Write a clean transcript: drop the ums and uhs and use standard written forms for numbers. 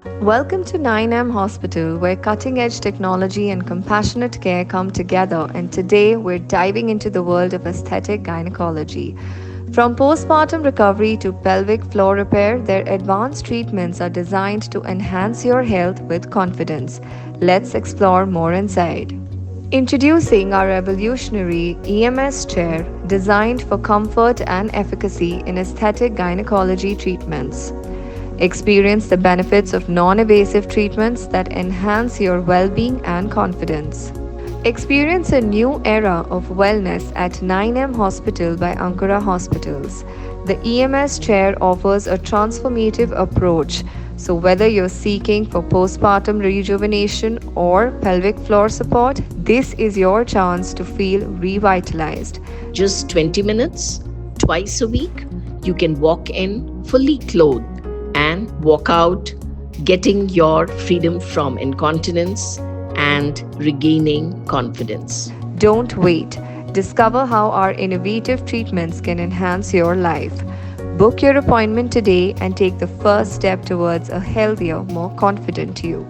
Welcome to 9M Hospital, where cutting edge technology and compassionate care come together. And today we're diving into the world of aesthetic gynecology. From postpartum recovery to pelvic floor repair, their advanced treatments are designed to enhance your health with confidence. Let's explore more inside. Introducing our revolutionary EMS chair designed for comfort and efficacy in aesthetic gynecology treatments. Experience the benefits of non-invasive treatments that enhance your well-being and confidence. Experience a new era of wellness at 9M Hospital by Ankura Hospitals. The EMS chair offers a transformative approach. So whether you're seeking for postpartum rejuvenation or pelvic floor support, this is your chance to feel revitalized. Just 20 minutes, twice a week, you can walk in fully clothed and walk out getting your freedom from incontinence and regaining confidence. Don't wait. Discover how our innovative treatments can enhance your life. Book your appointment today and take the first step towards a healthier, more confident you.